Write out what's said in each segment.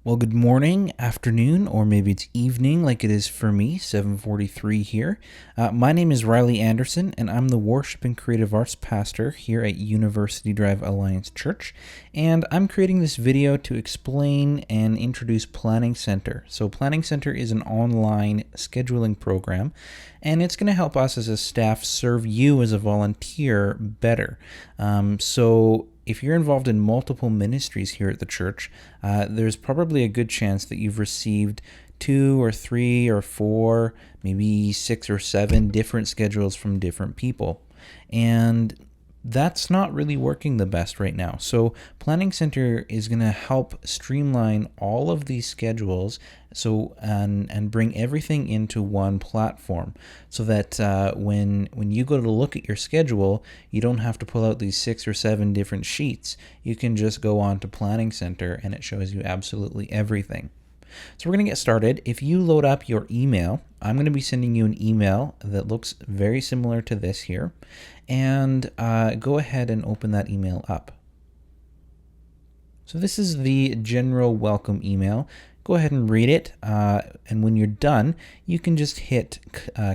Well, good morning, afternoon, or maybe it's evening like it is for me, 7:43 here. My name is Riley Anderson, and I'm the Worship and Creative Arts Pastor here at University Drive Alliance Church. And I'm creating this video to explain and introduce Planning Center. So Planning Center is an online scheduling program, and it's going to help us as a staff serve you as a volunteer better. So if you're involved in multiple ministries here at the church, there's probably a good chance that you've received 2 or 3 or 4, maybe 6 or 7 different schedules from different people. And that's not really working the best right now. So Planning Center is going to help streamline all of these schedules and bring everything into one platform so that when you go to look at your schedule, you don't have to pull out these 6 or 7 different sheets. You can just go on to Planning Center and it shows you absolutely everything. So we're going to get started. If you load up your email, I'm going to be sending you an email that looks very similar to this here. And go ahead and open that email up. So this is the general welcome email. Go ahead and read it. And when you're done, you can just hit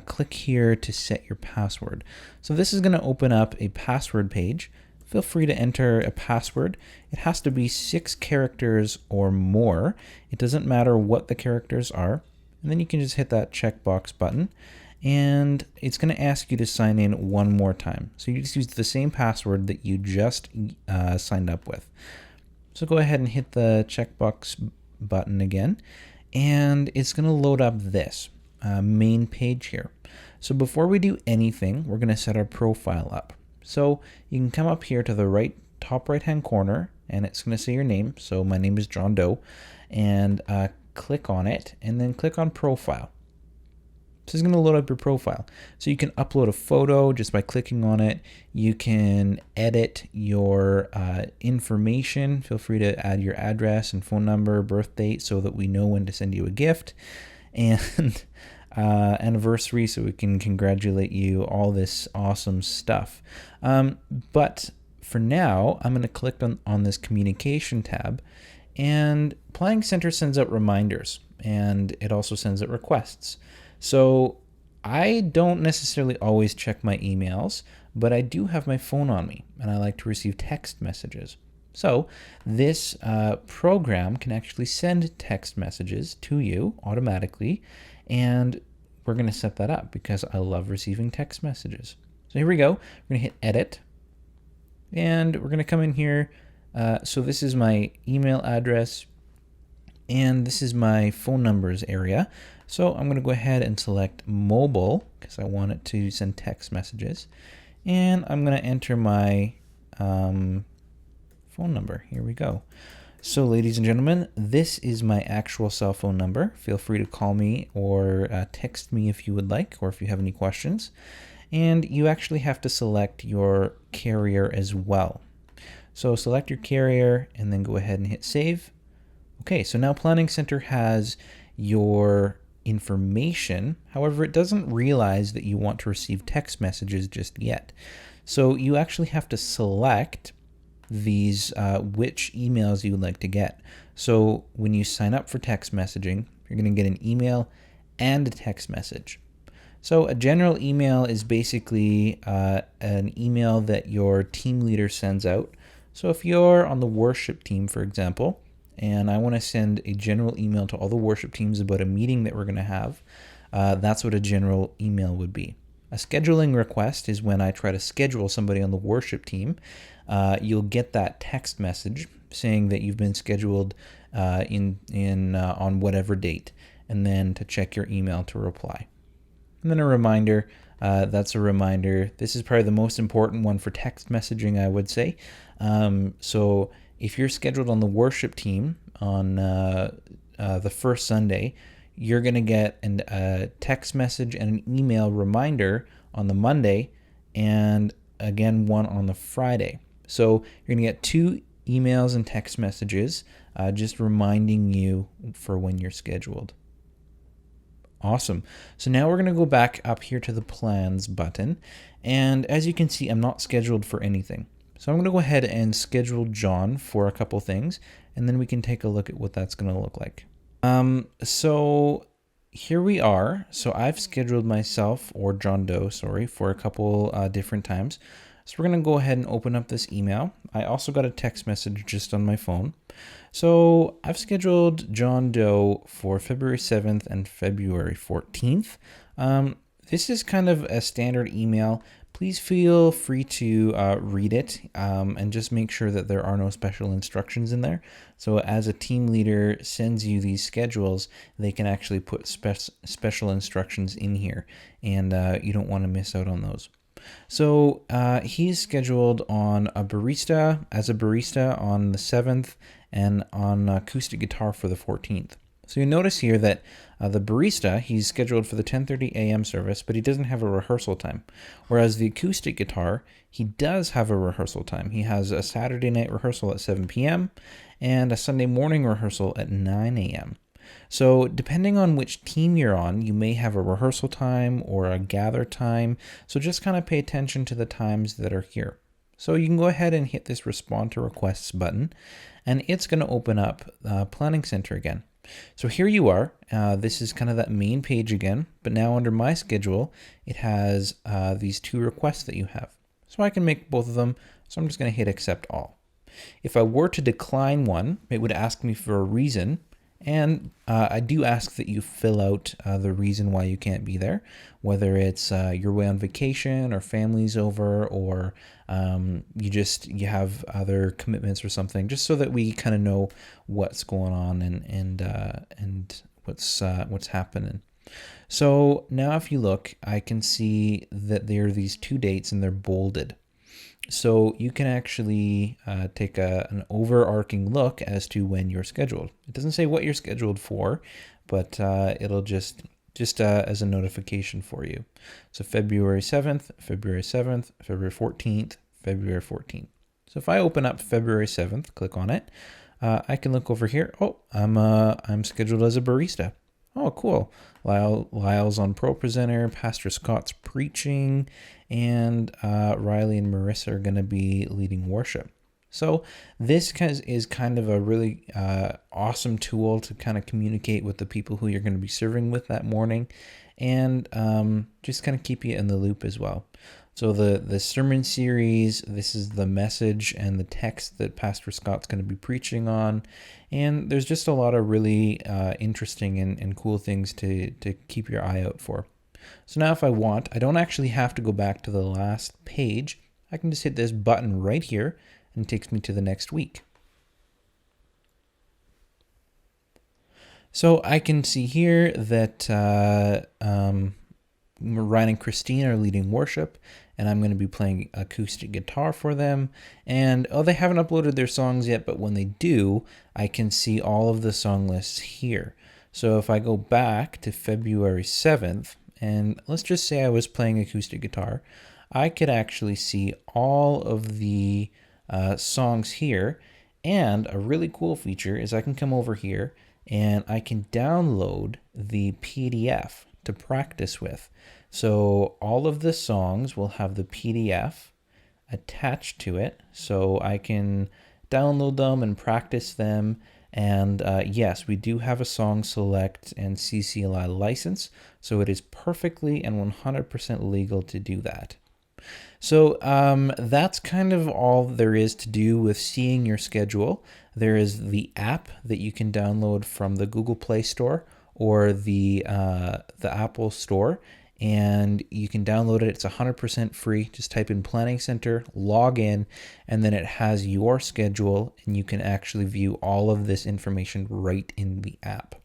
click here to set your password. So this is going to open up a password page. Feel free to enter a password. It has to be 6 characters or more. It doesn't matter what the characters are. And then you can just hit that checkbox button. And it's going to ask you to sign in one more time. So you just use the same password that you just signed up with. So go ahead and hit the checkbox button again. And it's going to load up this main page here. So before we do anything, we're going to set our profile up. So you can come up here to the top right hand corner, and it's going to say your name. So my name is John Doe, and click on it, and then click on profile. So it's going to load up your profile. So you can upload a photo just by clicking on it. You can edit your information. Feel free to add your address and phone number, birth date, so that we know when to send you a gift, and anniversary, so we can congratulate you, all this awesome stuff. But for now, I'm going to click on this communication tab, and Planning Center sends out reminders, and it also sends out requests. So I don't necessarily always check my emails, but I do have my phone on me, and I like to receive text messages. So this program can actually send text messages to you automatically, and we're going to set that up because I love receiving text messages. So here we go. We're going to hit edit, and we're going to come in here. So this is my email address, and this is my phone numbers area. So I'm going to go ahead and select mobile because I want it to send text messages. And I'm going to enter my phone number. Here we go. So ladies and gentlemen, this is my actual cell phone number. Feel free to call me or text me if you would like, or if you have any questions. And you actually have to select your carrier as well. So select your carrier and then go ahead and hit save. Okay, so now Planning Center has your information. However, it doesn't realize that you want to receive text messages just yet. So you actually have to select these which emails you would like to get. So when you sign up for text messaging, you're going to get an email and a text message. So a general email is basically an email that your team leader sends out. So if you're on the worship team, for example, and I want to send a general email to all the worship teams about a meeting that we're going to have, that's what a general email would be. A scheduling request is when I try to schedule somebody on the worship team. You'll get that text message saying that you've been scheduled on whatever date, and then to check your email to reply. And then a reminder, that's a reminder. This is probably the most important one for text messaging, I would say. So if you're scheduled on the worship team on the first Sunday, you're going to get a text message and an email reminder on the Monday, and again one on the Friday. So you're going to get 2 emails and text messages just reminding you for when you're scheduled. Awesome. So now we're going to go back up here to the plans button. And as you can see, I'm not scheduled for anything. So I'm going to go ahead and schedule John for a couple things, and then we can take a look at what that's going to look like. So here we are. So I've scheduled myself, or John Doe, sorry, for a couple different times. So we're going to go ahead and open up this email. I also got a text message just on my phone. So I've scheduled John Doe for February 7th and February 14th. This is kind of a standard email. Please feel free to read it and just make sure that there are no special instructions in there. So as a team leader sends you these schedules, they can actually put special instructions in here, and you don't want to miss out on those. So he's scheduled on a barista on the 7th and on acoustic guitar for the 14th. So you notice here that the barista, he's scheduled for the 10:30 a.m. service, but he doesn't have a rehearsal time. Whereas the acoustic guitar, he does have a rehearsal time. He has a Saturday night rehearsal at 7 p.m. and a Sunday morning rehearsal at 9 a.m. So depending on which team you're on, you may have a rehearsal time or a gather time. So just kind of pay attention to the times that are here. So you can go ahead and hit this respond to requests button, and it's going to open up Planning Center again. So here you are. This is kind of that main page again, but now under my schedule, it has these two requests that you have. So I can make both of them. So I'm just going to hit accept all. If I were to decline one, it would ask me for a reason. And I do ask that you fill out the reason why you can't be there, whether it's you're away on vacation or family's over, or you have other commitments or something, just so that we kind of know what's going on and what's happening. So now if you look, I can see that there are these two dates and they're bolded. So you can actually take an overarching look as to when you're scheduled. It doesn't say what you're scheduled for, but it'll just as a notification for you. So February 7th, February 7th, February 14th, February 14th. So if I open up February 7th, click on it, I can look over here. Oh, I'm scheduled as a barista. Oh, cool. Lyle's on Pro Presenter, Pastor Scott's preaching, and Riley and Marissa are going to be leading worship. So this is kind of a really awesome tool to kind of communicate with the people who you're going to be serving with that morning, and just kind of keep you in the loop as well. So the sermon series, this is the message and the text that Pastor Scott's going to be preaching on. And there's just a lot of really interesting and cool things to keep your eye out for. So now if I want, I don't actually have to go back to the last page. I can just hit this button right here and it takes me to the next week. So I can see here that Ryan and Christine are leading worship, and I'm going to be playing acoustic guitar for them. And they haven't uploaded their songs yet, but when they do, I can see all of the song lists here. So if I go back to February 7th, and let's just say I was playing acoustic guitar, I could actually see all of the songs here. And a really cool feature is I can come over here and I can download the PDF to practice with. So all of the songs will have the PDF attached to it, so I can download them and practice them. And yes, we do have a song select and CCLI license, so it is perfectly and 100% legal to do that. So that's kind of all there is to do with seeing your schedule. There is the app that you can download from the Google Play Store or the Apple Store, and you can download it. It's 100% free. Just type in Planning Center, log in, and then it has your schedule, and you can actually view all of this information right in the app.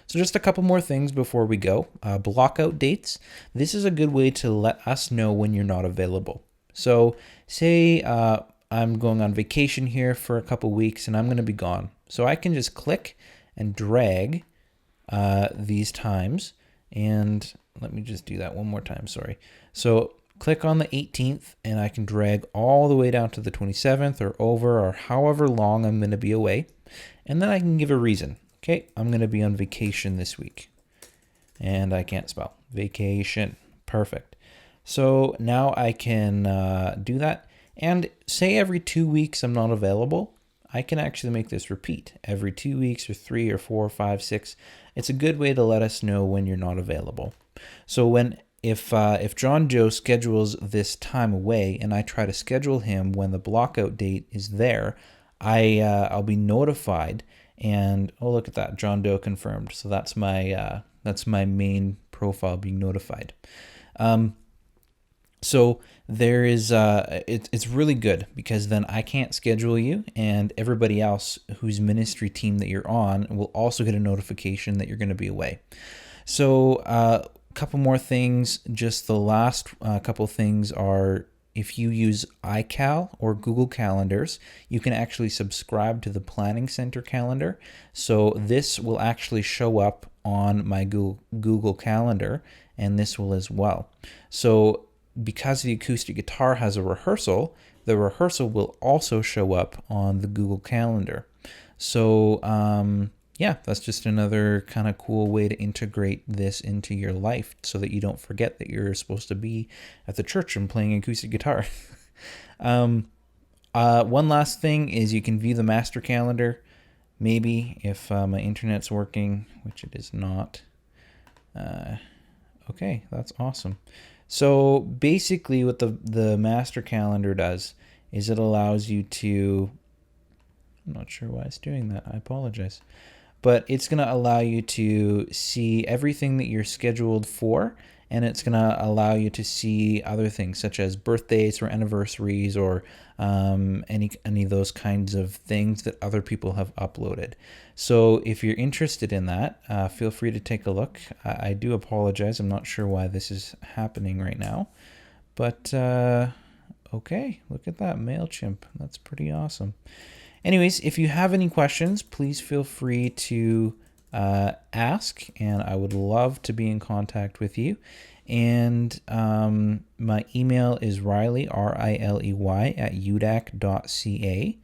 So just a couple more things before we go. Block out dates. This is a good way to let us know when you're not available. So say I'm going on vacation here for a couple weeks and I'm going to be gone. So I can just click and drag these times, and let me just do that one more time, sorry. So click on the 18th and I can drag all the way down to the 27th or over, or however long I'm going to be away. And then I can give a reason. Okay, I'm going to be on vacation this week. And I can't spell. Vacation. Perfect. So now I can do that. And say every 2 weeks I'm not available, I can actually make this repeat every 2 weeks or 3 or 4 or 5, 6. It's a good way to let us know when you're not available. So if John Joe schedules this time away and I try to schedule him when the blockout date is there, I'll be notified. And oh, look at that, John Doe confirmed. So that's my main profile being notified. So there is it's really good because then I can't schedule you, and everybody else whose ministry team that you're on will also get a notification that you're going to be away. So a couple more things. Just the last couple things are, if you use iCal or Google Calendars, you can actually subscribe to the Planning Center calendar. So this will actually show up on my Google Calendar, and this will as well. So because the acoustic guitar has a rehearsal, the rehearsal will also show up on the Google Calendar. So yeah, that's just another kind of cool way to integrate this into your life so that you don't forget that you're supposed to be at the church and playing acoustic guitar. One last thing is you can view the master calendar, maybe if my internet's working, which it is not. Okay, that's awesome. So basically what the master calendar does is it allows you to, I'm not sure why it's doing that, I apologize, but it's going to allow you to see everything that you're scheduled for, and it's going to allow you to see other things such as birthdays or anniversaries or any of those kinds of things that other people have uploaded. So if you're interested in that, feel free to take a look. I do apologize. I'm not sure why this is happening right now. But okay, look at that, MailChimp. That's pretty awesome. Anyways, if you have any questions, please feel free to ask, and I would love to be in contact with you. And my email is Riley, RILEY, @udac.ca.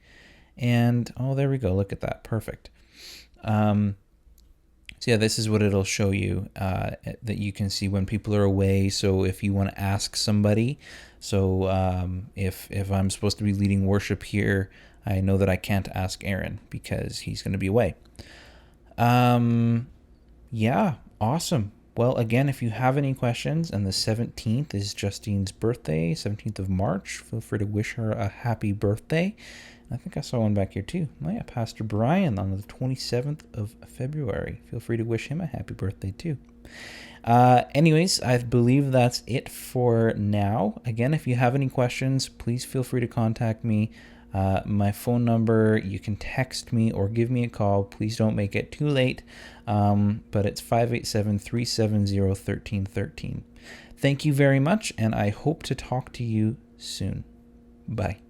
And oh, there we go. Look at that. Perfect. So yeah, this is what it'll show you that you can see when people are away. So if you want to ask somebody, so if I'm supposed to be leading worship here, I know that I can't ask Aaron because he's going to be away. Yeah, awesome. Well, again, if you have any questions, and the 17th is Justine's birthday, 17th of March, feel free to wish her a happy birthday. I think I saw one back here too. Oh yeah, Pastor Brian on the 27th of February. Feel free to wish him a happy birthday too. Anyways, I believe that's it for now. Again, if you have any questions, please feel free to contact me. My phone number, you can text me or give me a call. Please don't make it too late. But it's 587-370-1313. Thank you very much, and I hope to talk to you soon. Bye.